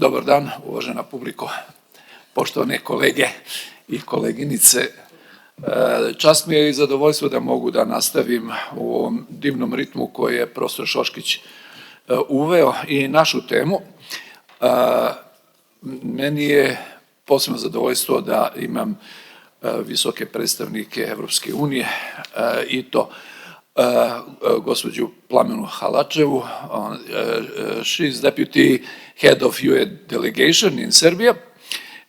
Dobar dan, uvažena publiko, poštovane kolege i koleginice. Čast mi je i zadovoljstvo da mogu da nastavim u ovom divnom ritmu koji je profesor Šoškić uveo i našu temu. Meni je posebno zadovoljstvo da imam visoke predstavnike Evropske unije i to gospođu Plamenu Halačevu. She is deputy head of UN delegation in Serbia,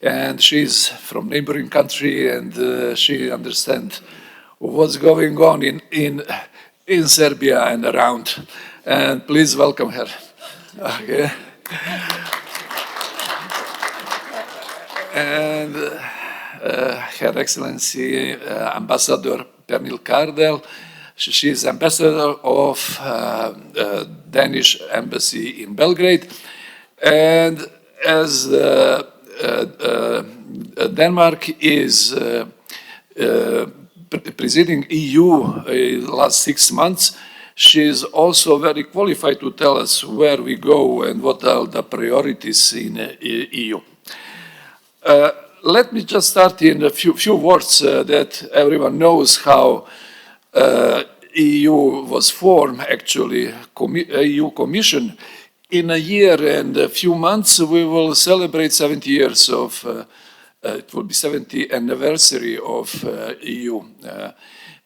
and she is from neighboring country, and she understands what's going on in Serbia and around. And please welcome her. Okay. And Her Excellency Ambassador Pernil Kardel. She is ambassador of Danish embassy in Belgrade, and as Denmark is presiding EU last 6 months, she is also very qualified to tell us where we go and what are the priorities in EU. Let me just start in a few words that everyone knows how EU was formed, actually, EU Commission. In a year and a few months, we will celebrate 70 years of, it will be 70th anniversary of EU.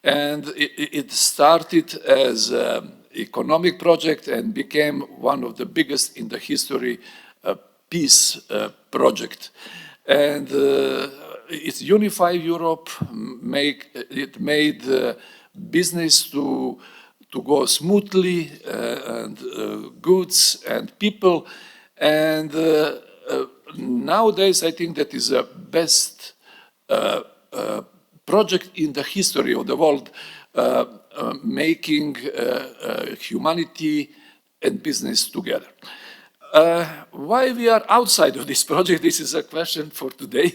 And it started as an economic project and became one of the biggest in the history peace project. And it unified Europe, it made business to go smoothly, and goods and people. And nowadays, I think that is the best project in the history of the world, making humanity and business together. Why we are outside of this project? This is a question for today.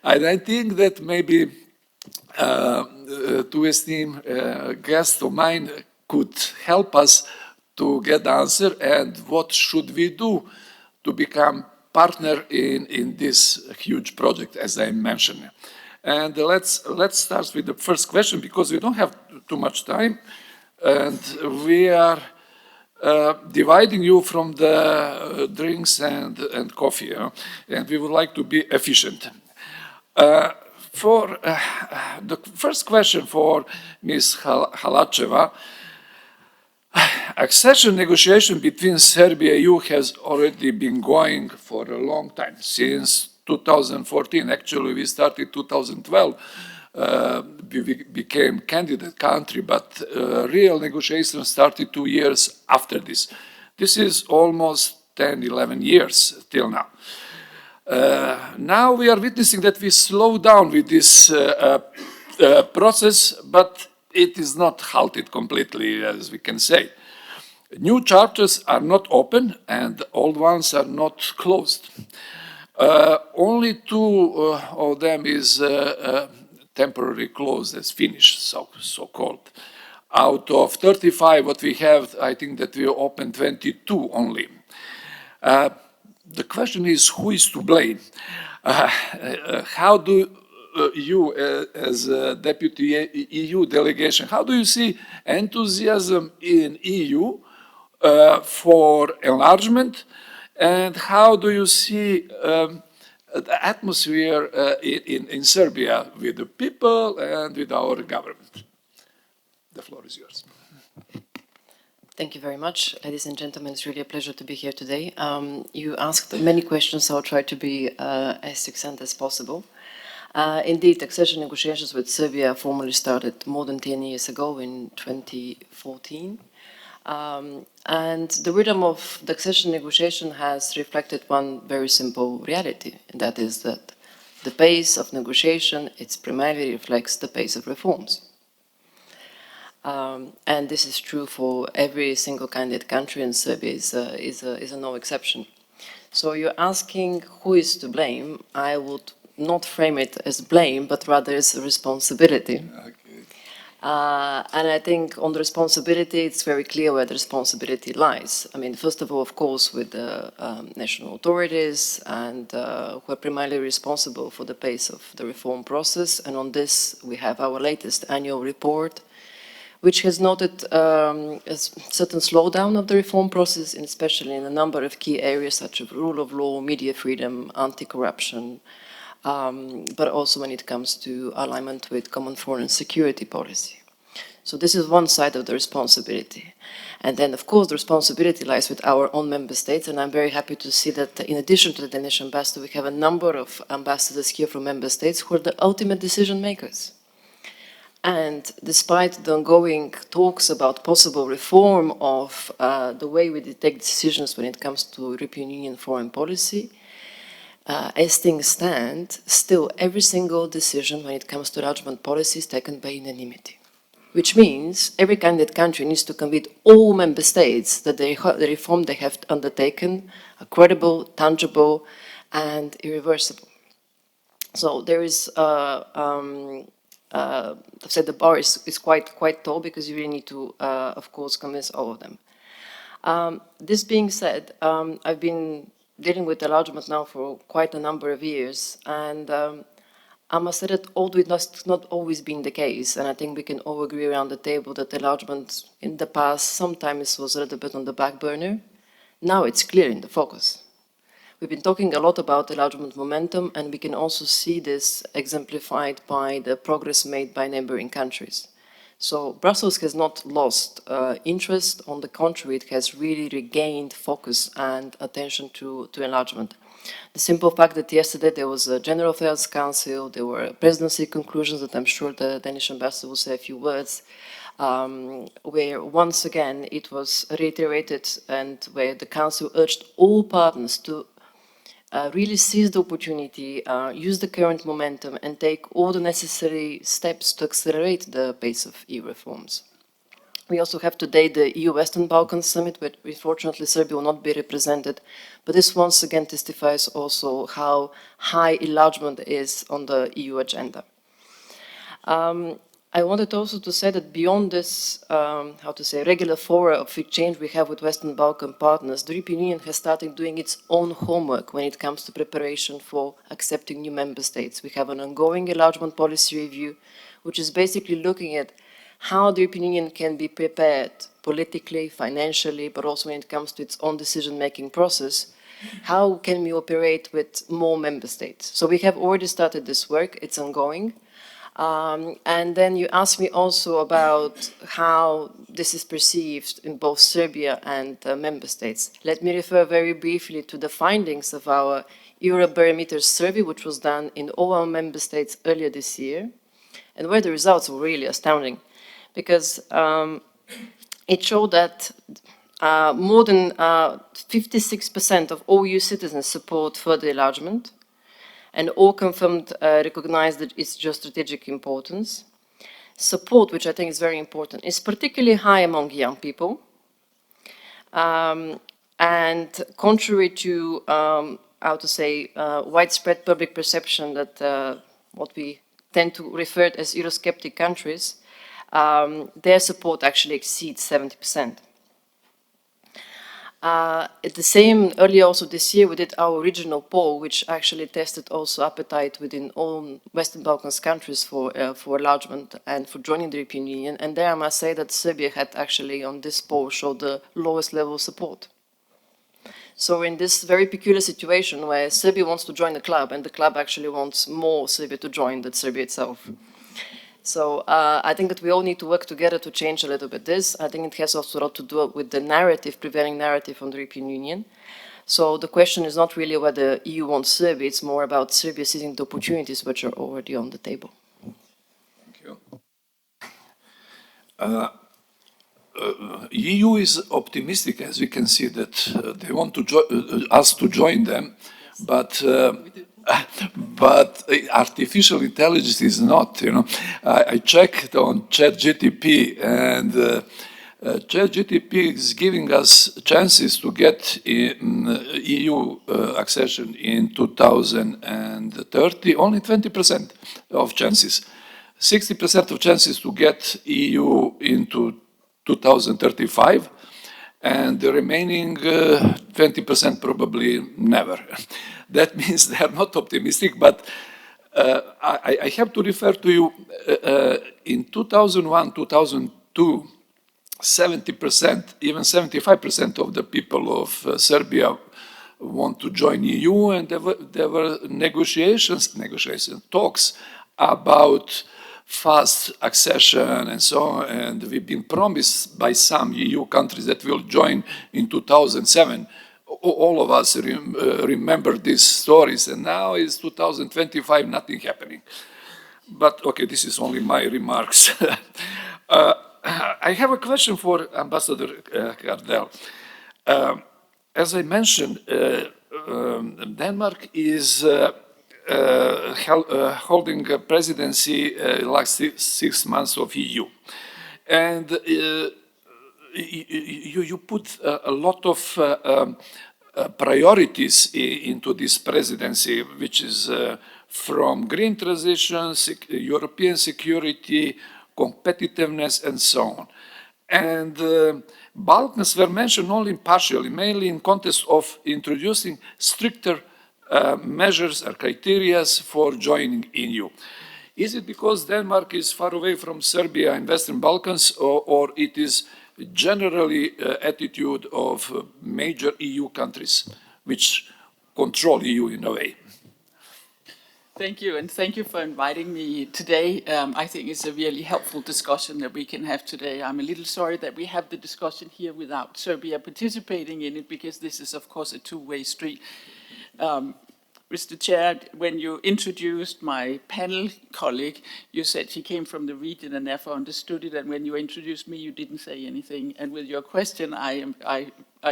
I think that maybe two esteemed guests of mine could help us to get the answer and what should we do to become partner in this huge project, as I mentioned. And let's start with the first question, because we don't have too much time, and we are dividing you from the drinks and coffee, and we would like to be efficient. For the first question for Ms. Halacheva, accession negotiation between Serbia and EU has already been going for a long time, since 2014. Actually, we started 2012. We became candidate country, but real negotiations started 2 years after this. This is almost 10, 11 years till now. Now we are witnessing that we slow down with this process, but it is not halted completely, as we can say. New chapters are not open and old ones are not closed. Only 2 of them is temporarily closed as finished, so-called. Out of 35 what we have, I think that we opened 22 only. The question is, who is to blame? How do you, as a deputy EU delegation, how do you see enthusiasm in EU for enlargement, and how do you see the atmosphere in Serbia with the people and with our government? The floor is yours. Thank you very much, ladies and gentlemen. It's really a pleasure to be here today. You asked many questions, so I'll try to be as succinct as possible. Indeed, accession negotiations with Serbia formally started more than 10 years ago in 2014. And the rhythm of the accession negotiation has reflected one very simple reality, and that is that the pace of negotiation, it primarily reflects the pace of reforms. And this is true for every single candidate country, and Serbia is a no exception. So you're asking who is to blame. I would not frame it as blame, but rather as a responsibility. Okay. And I think on the responsibility, it's very clear where the responsibility lies. I mean, first of all, of course, with the national authorities and who are primarily responsible for the pace of the reform process. And on this, we have our latest annual report, which has noted a certain slowdown of the reform process, and especially in a number of key areas such as rule of law, media freedom, anti-corruption, but also when it comes to alignment with common foreign and security policy. So this is one side of the responsibility. And then, of course, the responsibility lies with our own member states, and I'm very happy to see that in addition to the Danish ambassador, we have a number of ambassadors here from member states who are the ultimate decision makers. And despite the ongoing talks about possible reform of the way we take decisions when it comes to European Union foreign policy, as things stand, still every single decision when it comes to enlargement policy is taken by unanimity. Which means every candidate country needs to convince all member states that the reform they have undertaken are credible, tangible, and irreversible. So there is I've said the bar is quite tall because you really need to, of course, convince all of them. This being said, I've been dealing with enlargement now for quite a number of years, and I must say that although it has not always been the case, and I think we can all agree around the table that enlargement in the past sometimes was a little bit on the back burner, now it's clear in the focus. We've been talking a lot about enlargement momentum, and we can also see this exemplified by the progress made by neighboring countries. So Brussels has not lost interest. On the contrary, it has really regained focus and attention to enlargement. The simple fact that yesterday there was a General Affairs Council, there were presidency conclusions that I'm sure the Danish ambassador will say a few words, where once again it was reiterated and where the Council urged all partners to really seize the opportunity, use the current momentum, and take all the necessary steps to accelerate the pace of EU reforms. We also have today the EU Western Balkans Summit, where unfortunately Serbia will not be represented, but this once again testifies also how high enlargement is on the EU agenda. I wanted also to say that beyond this, regular fora of exchange we have with Western Balkan partners, the European Union has started doing its own homework when it comes to preparation for accepting new member states. We have an ongoing enlargement policy review, which is basically looking at how the European Union can be prepared politically, financially, but also when it comes to its own decision-making process. How can we operate with more member states? So we have already started this work, it's ongoing. And then you asked me also about how this is perceived in both Serbia and member states. Let me refer very briefly to the findings of our Eurobarometer survey, which was done in all our member states earlier this year, and where the results were really astounding, because it showed that more than 56% of all EU citizens support further enlargement, and all confirmed recognize that it's geostrategic importance. Support, which I think is very important, is particularly high among young people. And contrary to, widespread public perception that what we tend to refer as Eurosceptic countries, their support actually exceeds 70%. At the same, earlier also this year, we did our regional poll, which actually tested also appetite within all Western Balkans countries for enlargement and for joining the European Union. And there I must say that Serbia had actually on this poll showed the lowest level of support. So in this very peculiar situation where Serbia wants to join the club and the club actually wants more Serbia to join than Serbia itself. So I think that we all need to work together to change a little bit this. I think it has also a lot to do with the narrative, prevailing narrative on the European Union. So the question is not really whether the EU wants Serbia, it's more about Serbia seizing the opportunities which are already on the table. Thank you. EU is optimistic, as we can see, that they want to us to join them, but artificial intelligence is not. I checked on ChatGPT, and ChatGPT is giving us chances to get EU accession in 2030. Only 20% of chances. 60% of chances to get EU into 2035, and the remaining 20% probably never. That means they are not optimistic, but I have to refer to you, in 2001, 2002, 70%, even 75% of the people of Serbia want to join EU, and there were negotiations, talks about fast accession and so on, and we've been promised by some EU countries that will join in 2007. All of us remember these stories, and now it's 2025, nothing happening. But okay, this is only my remarks. I have a question for Ambassador Gardel. As I mentioned, Denmark is holding a presidency last 6 months of EU. And you put a lot of priorities into this presidency, which is from green transition, European security, competitiveness, and so on. And Balkans were mentioned only partially, mainly in context of introducing stricter measures or criteria for joining EU. Is it because Denmark is far away from Serbia and Western Balkans, or it is generally attitude of major EU countries which control EU in a way? Thank you, and thank you for inviting me today. I think it's a really helpful discussion that we can have today. I'm a little sorry that we have the discussion here without Serbia participating in it, because this is, of course, a two-way street. Mr. Chair, when you introduced my panel colleague, you said she came from the region and therefore understood it, and when you introduced me, you didn't say anything. And with your question, I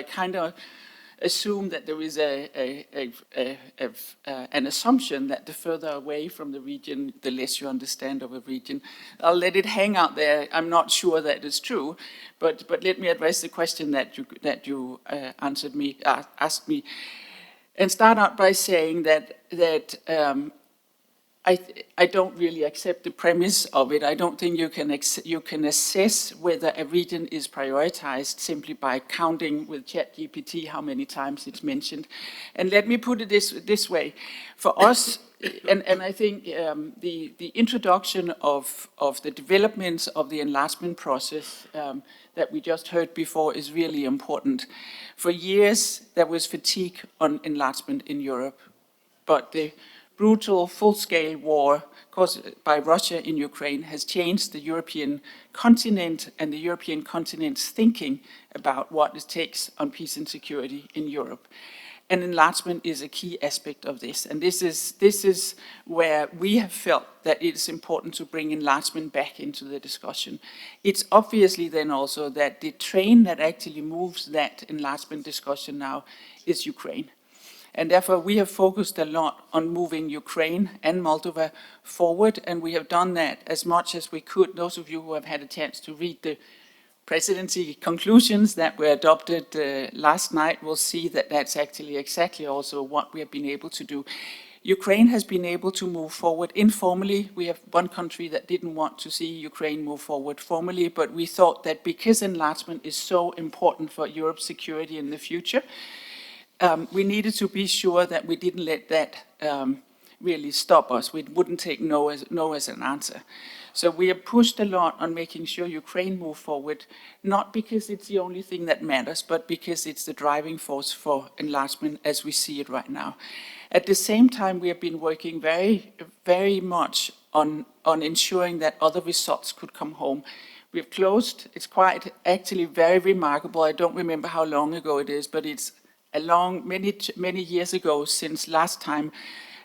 kind of assume that there is an assumption that the further away from the region, the less you understand of a region. I'll let it hang out there. I'm not sure that is true, but let me address the question that you asked me, and start out by saying that I don't really accept the premise of it. I don't think you can assess whether a region is prioritized simply by counting with ChatGPT how many times it's mentioned. And let me put it this way. For us, and I think the introduction of the developments of the enlargement process that we just heard before is really important. For years, there was fatigue on enlargement in Europe, but the brutal, full-scale war caused by Russia in Ukraine has changed the European continent and the European continent's thinking about what it takes on peace and security in Europe. And enlargement is a key aspect of this. And this is where we have felt that it is important to bring enlargement back into the discussion. It's obviously then also that the train that actually moves that enlargement discussion now is Ukraine. And therefore, we have focused a lot on moving Ukraine and Moldova forward, and we have done that as much as we could. Those of you who have had a chance to read the presidency conclusions that were adopted last night will see that that's actually exactly also what we have been able to do. Ukraine has been able to move forward informally. We have one country that didn't want to see Ukraine move forward formally, but we thought that because enlargement is so important for Europe's security in the future, we needed to be sure that we didn't let that really stop us. We wouldn't take no as an answer. So we have pushed a lot on making sure Ukraine move forward, not because it's the only thing that matters, but because it's the driving force for enlargement as we see it right now. At the same time, we have been working very, very much on ensuring that other results could come home. We've closed, it's quite actually very remarkable. I don't remember how long ago it is, but it's many years ago since last time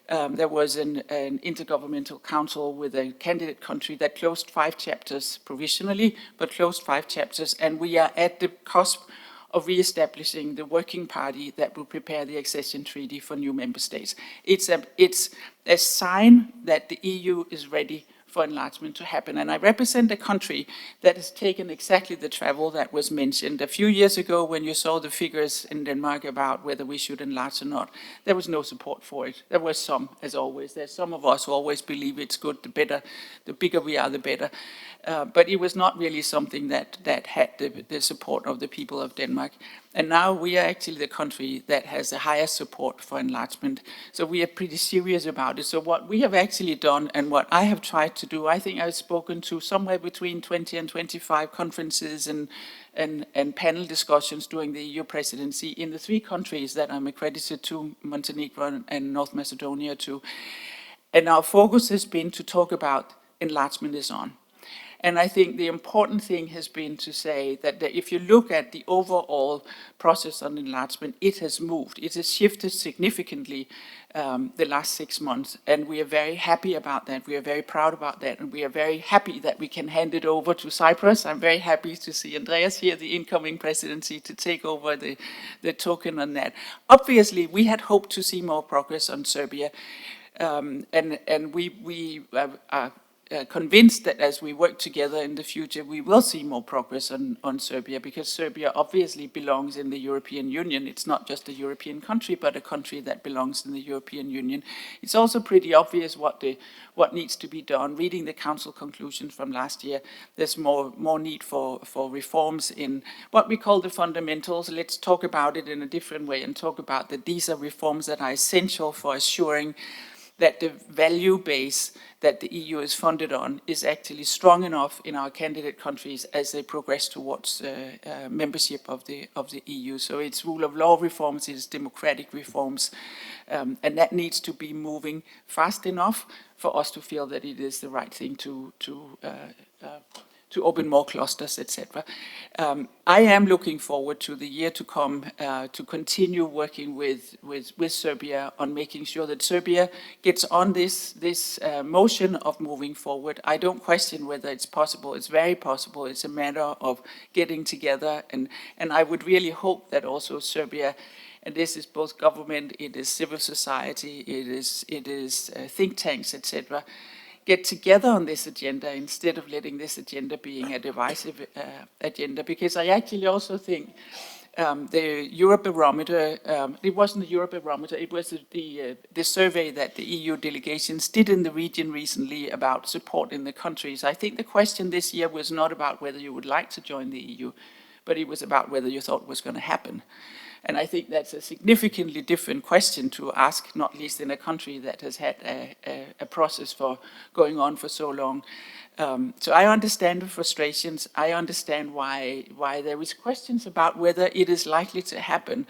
there was an intergovernmental council with a candidate country that closed 5 chapters provisionally, but closed 5 chapters, and we are at the cusp of re-establishing the working party that will prepare the accession treaty for new member states. It's a sign that the EU is ready for enlargement to happen. And I represent a country that has taken exactly the travel that was mentioned. A few years ago, when you saw the figures in Denmark about whether we should enlarge or not, there was no support for it. There were some, as always. There's some of us who always believe it's good, the bigger we are, the better. But it was not really something that had the support of the people of Denmark. And now we are actually the country that has the highest support for enlargement. So we are pretty serious about it. So what we have actually done and what I have tried to do, I think I've spoken to somewhere between 20 and 25 conferences and panel discussions during the EU presidency in the 3 countries that I'm accredited to, Montenegro and North Macedonia too. And our focus has been to talk about enlargement is on. And I think the important thing has been to say that if you look at the overall process on enlargement, it has moved. It has shifted significantly the last 6 months. And we are very happy about that. We are very proud about that. And we are very happy that we can hand it over to Cyprus. I'm very happy to see Andreas here, the incoming presidency, to take over the token on that. Obviously, we had hoped to see more progress on Serbia. And we are convinced that as we work together in the future, we will see more progress on Serbia, because Serbia obviously belongs in the European Union. It's not just a European country, but a country that belongs in the European Union. It's also pretty obvious what needs to be done. Reading the Council conclusions from last year, there's more need for reforms in what we call the fundamentals. Let's talk about it in a different way and talk about that these are reforms that are essential for assuring that the value base that the EU is funded on is actually strong enough in our candidate countries as they progress towards membership of the EU. So it's rule of law reforms, it's democratic reforms, and that needs to be moving fast enough for us to feel that it is the right thing to open more clusters, etc. I am looking forward to the year to come to continue working with Serbia on making sure that Serbia gets on this motion of moving forward. I don't question whether it's possible. It's very possible. It's a matter of getting together, and I would really hope that also Serbia, and this is both government, it is civil society, it is think tanks, etc., get together on this agenda instead of letting this agenda being a divisive agenda. Because I actually also think the Eurobarometer, it wasn't the Eurobarometer, it was the survey that the EU delegations did in the region recently about support in the countries. I think the question this year was not about whether you would like to join the EU, but it was about whether you thought it was going to happen. And I think that's a significantly different question to ask, not least in a country that has had a process for going on for so long. So I understand the frustrations. I understand why there is questions about whether it is likely to happen.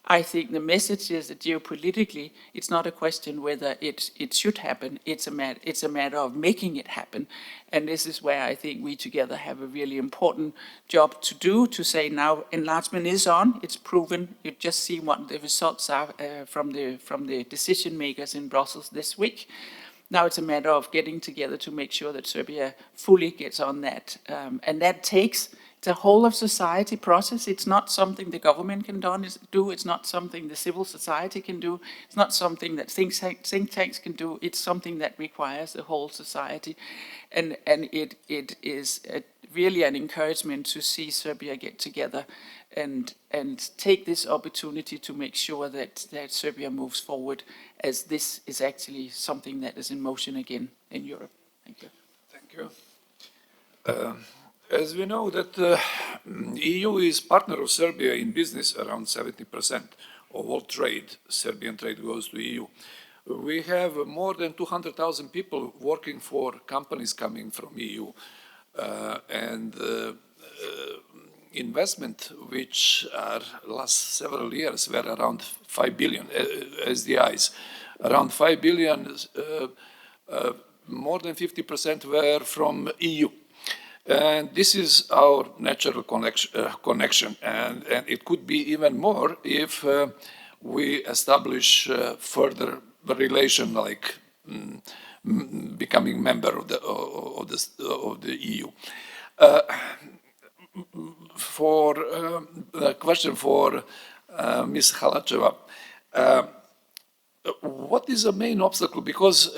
I think the message is that geopolitically, it's not a question whether it should happen. It's a matter of making it happen. And this is where I think we together have a really important job to do, to say now enlargement is on, it's proven. You just see what the results are from the decision makers in Brussels this week. Now it's a matter of getting together to make sure that Serbia fully gets on that. And that takes the whole of society process. It's not something the government can do. It's not something the civil society can do. It's not something that think tanks can do. It's something that requires the whole society. And it is really an encouragement to see Serbia get together and take this opportunity to make sure that Serbia moves forward, as this is actually something that is in motion again in Europe. Thank you. Thank you. As we know that EU is partner of Serbia in business, around 70% of all trade, Serbian trade goes to EU. We have more than 200,000 people working for companies coming from EU, and investment, which are last several years were around 5 billion SDIs, around 5 billion, more than 50% were from EU. And this is our natural connection, and it could be even more if we establish further relation, like becoming member of the EU. For a question for Ms. Halacheva, What is the main obstacle? Because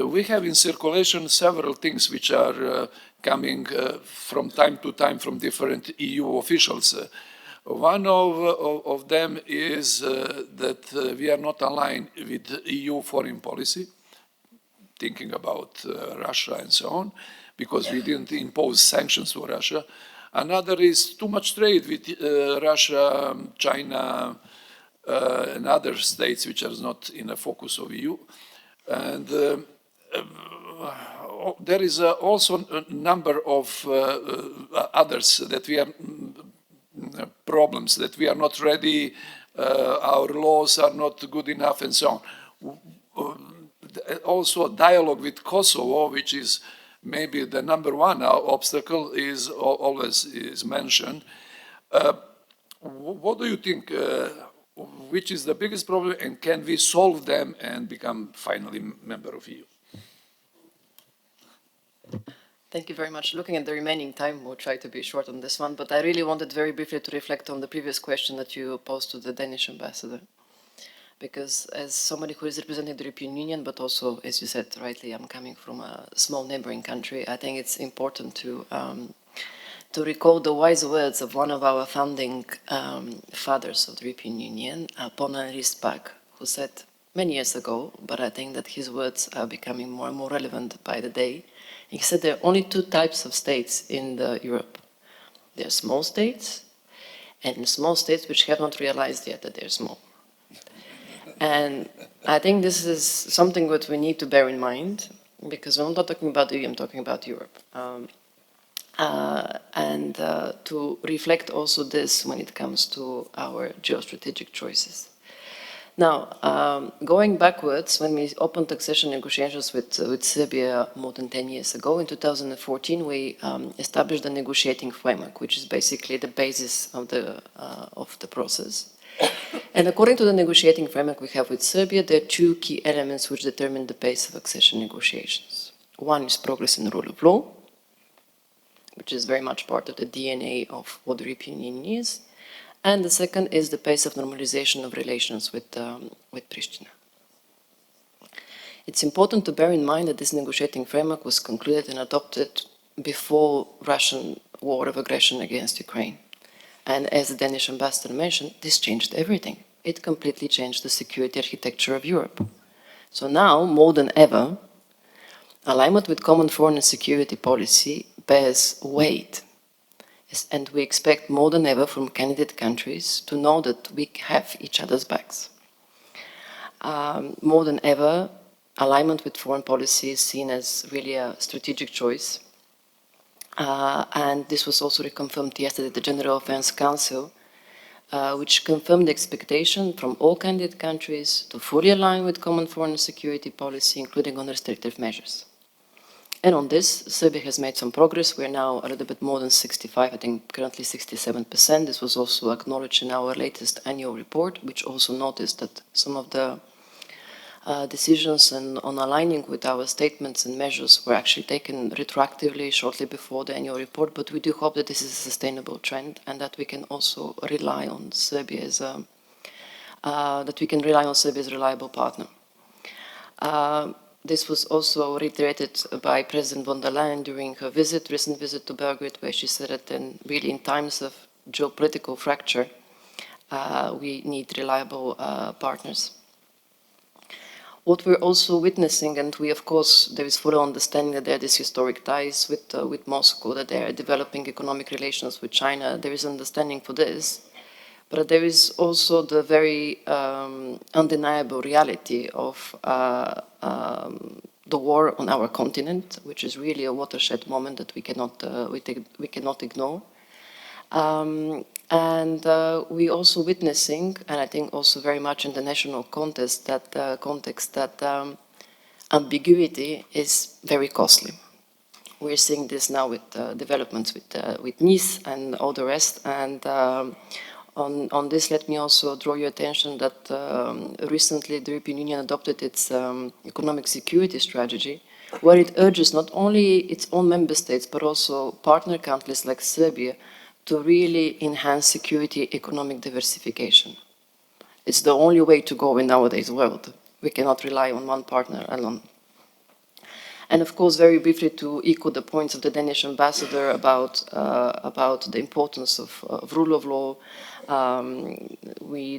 we have in circulation several things which are coming from time to time from different EU officials. One of them is that we are not aligned with EU foreign policy, thinking about Russia and so on, because we didn't impose sanctions to Russia. Another is too much trade with Russia, China, and other states which are not in the focus of EU. And there is also a number of others that we are problems, that we are not ready, our laws are not good enough, and so on. Also, dialogue with Kosovo, which is maybe the number one obstacle, is always is mentioned. What do you think? Which is the biggest problem, and can we solve them and become finally member of EU? Thank you very much. Looking at the remaining time, we'll try to be short on this one, but I really wanted very briefly to reflect on the previous question that you posed to the Danish ambassador. Because as somebody who is representing the European Union, but also, as you said rightly, I'm coming from a small neighboring country, I think it's important to recall the wise words of one of our founding fathers of the European Union, Paul Henri Spaak, who said many years ago, but I think that his words are becoming more and more relevant by the day. He said there are only two types of states in Europe. There are small states, and small states which have not realized yet that they're small. And I think this is something that we need to bear in mind, because I'm not talking about the EU, I'm talking about Europe. And to reflect also this when it comes to our geostrategic choices. Now, going backwards, when we opened accession negotiations with Serbia more than 10 years ago, in 2014, we established a negotiating framework, which is basically the basis of the process. And according to the negotiating framework we have with Serbia, there are two key elements which determine the pace of accession negotiations. One is progress in the rule of law, which is very much part of the DNA of what the European Union is. And the second is the pace of normalization of relations with Pristina. It's important to bear in mind that this negotiating framework was concluded and adopted before Russian war of aggression against Ukraine. And as the Danish ambassador mentioned, this changed everything. It completely changed the security architecture of Europe. So now, more than ever, alignment with common foreign and security policy bears weight. And we expect more than ever from candidate countries to know that we have each other's backs. More than ever, alignment with foreign policy is seen as really a strategic choice. And this was also reconfirmed yesterday at the General Affairs Council, which confirmed the expectation from all candidate countries to fully align with common foreign and security policy, including on restrictive measures. And on this, Serbia has made some progress. We're now a little bit more than 65, I think currently 67%. This was also acknowledged in our latest annual report, which also noticed that some of the decisions on aligning with our statements and measures were actually taken retroactively shortly before the annual report, but we do hope that this is a sustainable trend and that we can also rely on Serbia as a reliable partner. This was also reiterated by President von der Leyen during her recent visit to Belgrade, where she said that then really in times of geopolitical fracture, we need reliable partners. What we're also witnessing, and we of course, there is full understanding that there are these historic ties with Moscow, that they are developing economic relations with China, there is understanding for this. But there is also the very undeniable reality of the war on our continent, which is really a watershed moment that we cannot ignore. And we also witnessing, and I think also very much in the national context, that ambiguity is very costly. We're seeing this now with developments with Nice and all the rest. And on this, let me also draw your attention that recently the European Union adopted its economic security strategy, where it urges not only its own member states, but also partner countries like Serbia to really enhance security economic diversification. It's the only way to go in nowadays world, We cannot rely on one partner alone. And of course, very briefly to echo the points of the Danish ambassador about the importance of rule of law.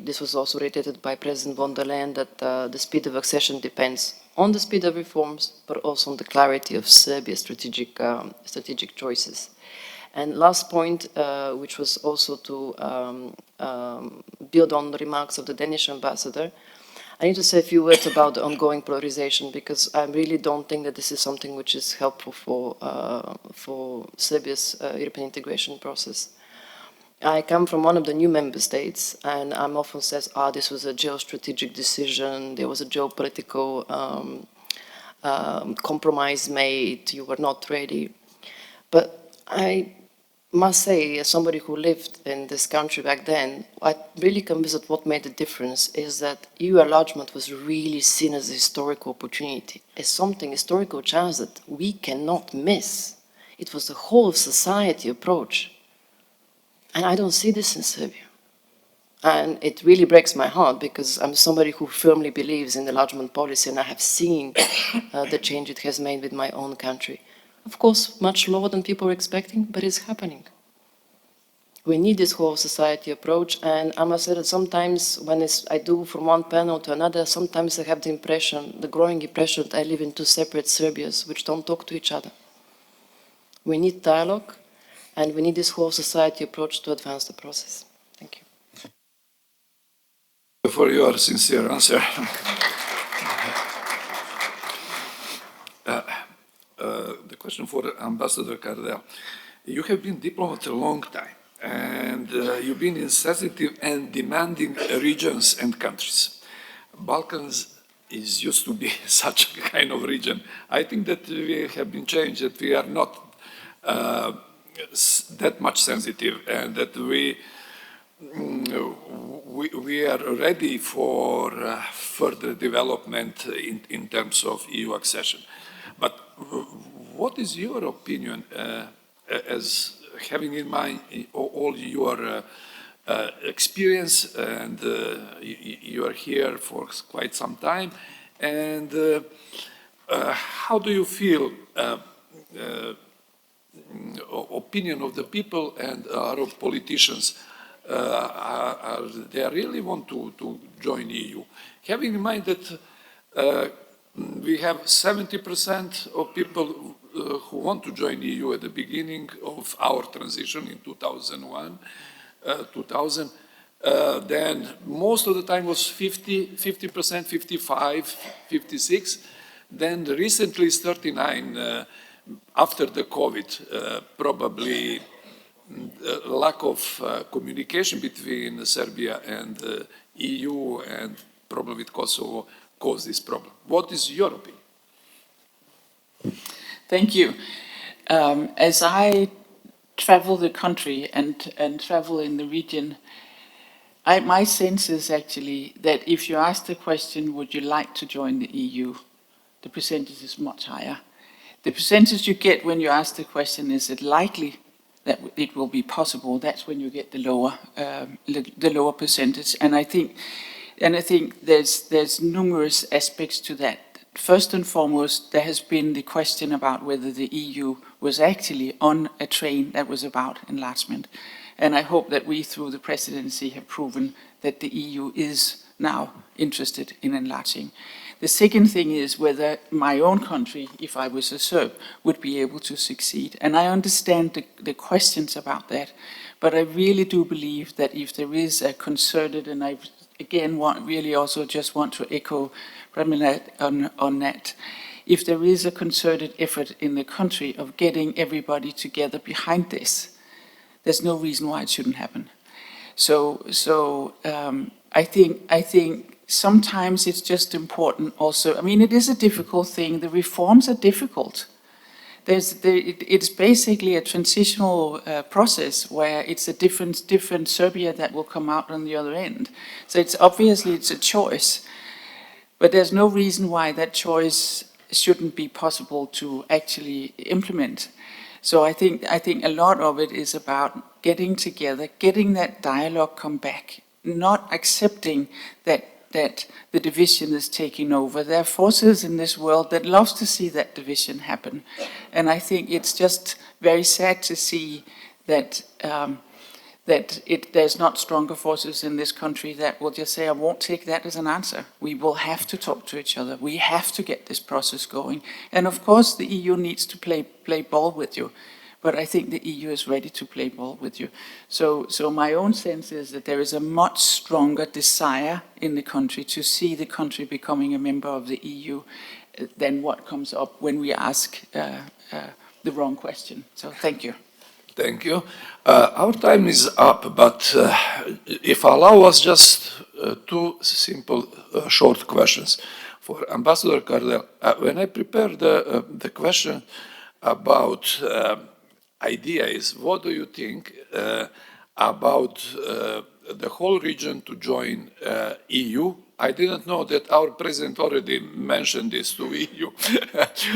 This was also reiterated by President von der Leyen that the speed of accession depends on the speed of reforms, but also on the clarity of Serbia's strategic choices. And last point, which was also to build on the remarks of the Danish ambassador, I need to say a few words about the ongoing polarization, because I really don't think that this is something which is helpful for Serbia's European integration process. I come from one of the new member states, and I'm often said, this was a geostrategic decision, there was a geopolitical compromise made, you were not ready. But I must say, as somebody who lived in this country back then, I'm really convinced that what made the difference is that EU enlargement was really seen as a historical opportunity, as something, historical chance that we cannot miss. It was the whole of society approach. And I don't see this in Serbia. And it really breaks my heart, because I'm somebody who firmly believes in enlargement policy, and I have seen the change it has made with my own country. Of course, much lower than people were expecting, but it's happening. We need this whole society approach, and I must say that sometimes when I do from one panel to another, sometimes I have the impression, the growing impression, that I live in two separate Serbias which don't talk to each other. We need dialogue, and we need this whole society approach to advance the process. Thank you. For your sincere answer. The question for Ambassador Cardell. You have been diplomat a long time, and you've been in sensitive and demanding regions and countries. Balkans is used to be such a kind of region. I think that we have been changed, that we are not that much sensitive, and that we are ready for further development in terms of EU accession. But what is your opinion, as having in mind all your experience, and you are here for quite some time, and how do you feel opinion of the people and our politicians? They really want to join EU. Having in mind that we have 70% of people who want to join EU at the beginning of our transition in 2001, 2000. Then most of the time was 50%, 55, 56. Then recently it's 39 after the COVID, probably lack of communication between Serbia and EU, and probably with Kosovo, caused this problem. What is your opinion? Thank you. As I travel the country and travel in the region, my sense is actually that if you ask the question, would you like to join the EU, the percentage is much higher. The percentage you get when you ask the question, is it likely that it will be possible, that's when you get the lower percentage. And I think there's numerous aspects to that. First and foremost, there has been the question about whether the EU was actually on a train that was about enlargement. And I hope that we, through the presidency, have proven that the EU is now interested in enlarging. The second thing is whether my own country, if I was a Serb, would be able to succeed. And I understand the questions about that, but I really do believe that if there is a concerted, and I again really also just want to echo Pramila on that, if there is a concerted effort in the country of getting everybody together behind this, there's no reason why it shouldn't happen. So I think sometimes it's just important also. I mean, it is a difficult thing. The reforms are difficult. It's basically a transitional process where it's a different Serbia that will come out on the other end. So it's obviously a choice, but there's no reason why that choice shouldn't be possible to actually implement. So I think a lot of it is about getting together, getting that dialogue come back, not accepting that that the division is taking over. There are forces in this world that loves to see that division happen. And I think it's just very sad to see that there's not stronger forces in this country that will just say, I won't take that as an answer. We will have to talk to each other. We have to get this process going. And of course, the EU needs to play ball with you. But I think the EU is ready to play ball with you. So my own sense is that there is a much stronger desire in the country to see the country becoming a member of the EU than what comes up when we ask the wrong question. So thank you. Thank you. Our time is up, but if allow us just two simple, short questions for Ambassador Cardell. When I prepared the question about idea is, what do you think about the whole region to join EU? I didn't know that our president already mentioned this to EU.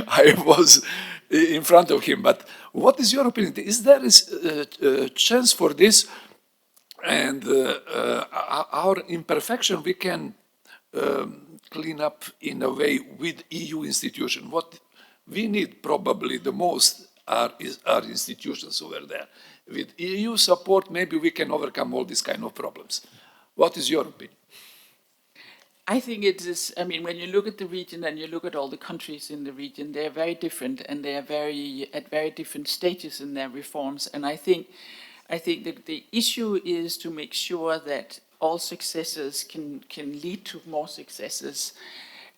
I was in front of him, but what is your opinion? Is there a chance for this? And our imperfection we can clean up in a way with EU institution. What we need probably the most are institutions over there. With EU support, maybe we can overcome all these kind of problems. What is your opinion? I think it is, I mean, when you look at the region and you look at all the countries in the region, they are very different and they are at very different stages in their reforms. And I think that the issue is to make sure that all successes can lead to more successes,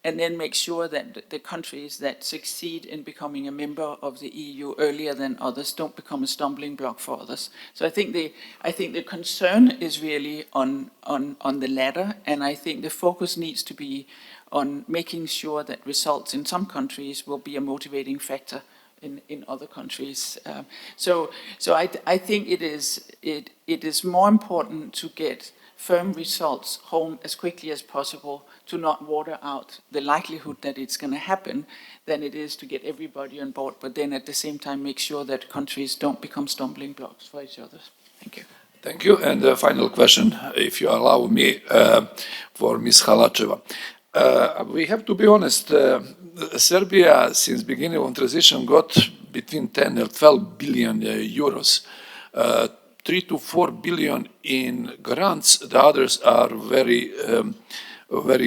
and then make sure that the countries that succeed in becoming a member of the EU earlier than others don't become a stumbling block for others. So I think the concern is really on the latter, and I think the focus needs to be on making sure that results in some countries will be a motivating factor in other countries. So I think it is more important to get firm results home as quickly as possible to not water out the likelihood that it's going to happen than it is to get everybody on board, but then at the same time make sure that countries don't become stumbling blocks for each other. Thank you. Thank you. And the final question, if you allow me, for Ms. Halacheva. We have to be honest, Serbia, since beginning of transition, got between 10 and 12 billion euros. 3 to 4 billion in grants. The others are very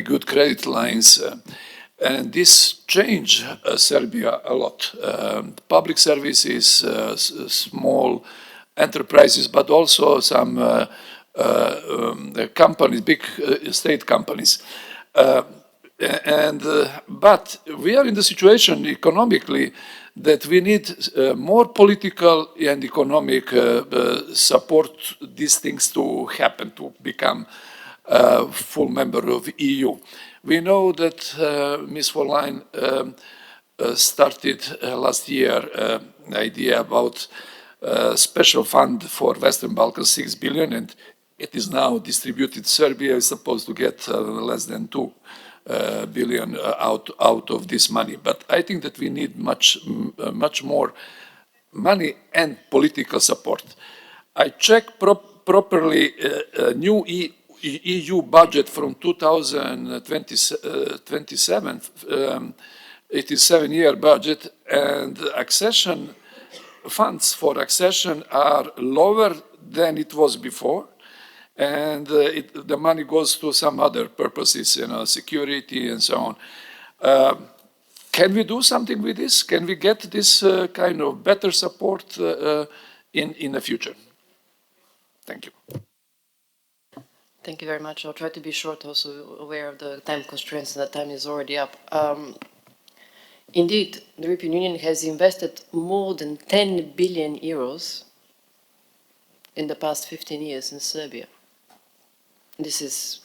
good credit lines. And this changed Serbia a lot. Public services, small enterprises, but also some companies, big state companies. But we are in the situation economically that we need more political and economic support these things to happen, to become a full member of EU. We know that Ms. von Leyen started last year an idea about a special fund for Western Balkans, 6 billion, and it is now distributed. Serbia is supposed to get less than 2 billion out of this money. But I think that we need much more money and political support. I checked properly new EU budget from 2027. It is 7-year budget, and accession funds for accession are lower than it was before. And the money goes to some other purposes, security and so on. Can we do something with this? Can we get this kind of better support in the future? Thank you. Thank you very much. I'll try to be short, also aware of the time constraints, and the time is already up. Indeed, the European Union has invested more than 10 billion euros in the past 15 years in Serbia. This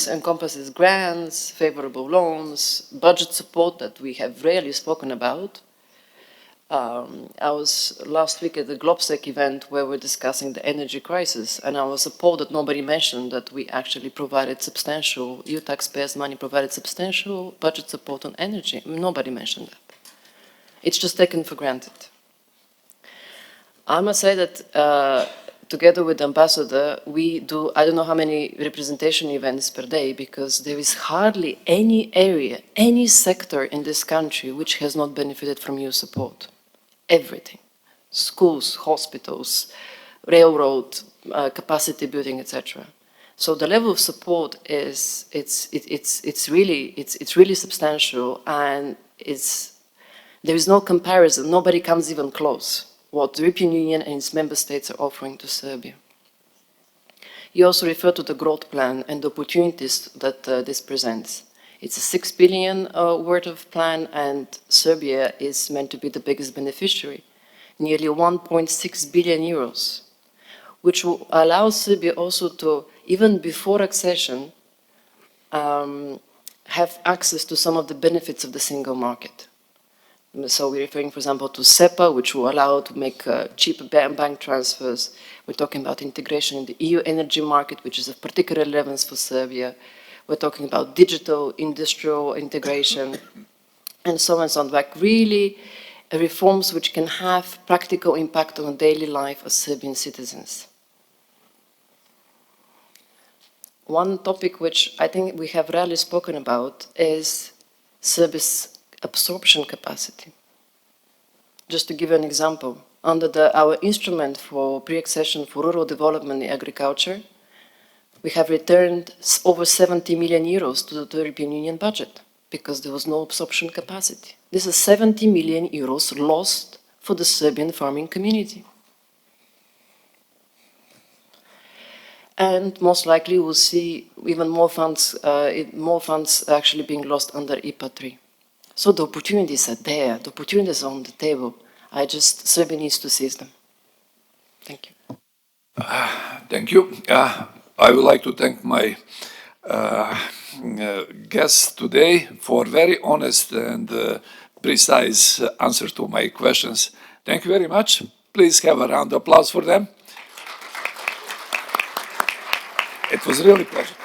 encompasses grants, favorable loans, budget support that we have rarely spoken about. I was last week at the Globsec event where we're discussing the energy crisis, and I was appalled that nobody mentioned that we actually provided substantial, EU taxpayers' money provided substantial budget support on energy. Nobody mentioned that. It's just taken for granted. I must say that together with the ambassador, we do, I don't know how many representation events per day, because there is hardly any area, any sector in this country which has not benefited from EU support. Everything. Schools, hospitals, railroad, capacity building, etc. So the level of support is, it's really substantial, and there is no comparison, nobody comes even close what the European Union and its member states are offering to Serbia. You also refer to the growth plan and the opportunities that this presents. It's a 6 billion worth of plan, and Serbia is meant to be the biggest beneficiary, nearly 1.6 billion euros, which will allow Serbia also to, even before accession, have access to some of the benefits of the single market. So we're referring, for example, to SEPA, which will allow to make cheaper bank transfers. We're talking about integration in the EU energy market, which is of particular relevance for Serbia. We're talking about digital industrial integration, and so on and so on, like really reforms which can have practical impact on the daily life of Serbian citizens. One topic which I think we have rarely spoken about is Serbia's absorption capacity. Just to give you an example, under our instrument for pre-accession for rural development and agriculture, we have returned over 70 million euros to the European Union budget because there was no absorption capacity. This is 70 million euros lost for the Serbian farming community. And most likely we'll see even more funds actually being lost under IPA 3. So the opportunities are there, the opportunities are on the table. Serbia needs to seize them. Thank you. Thank you. I would like to thank my guests today for very honest and precise answer to my questions. Thank you very much. Please have a round of applause for them. It was really a pleasure.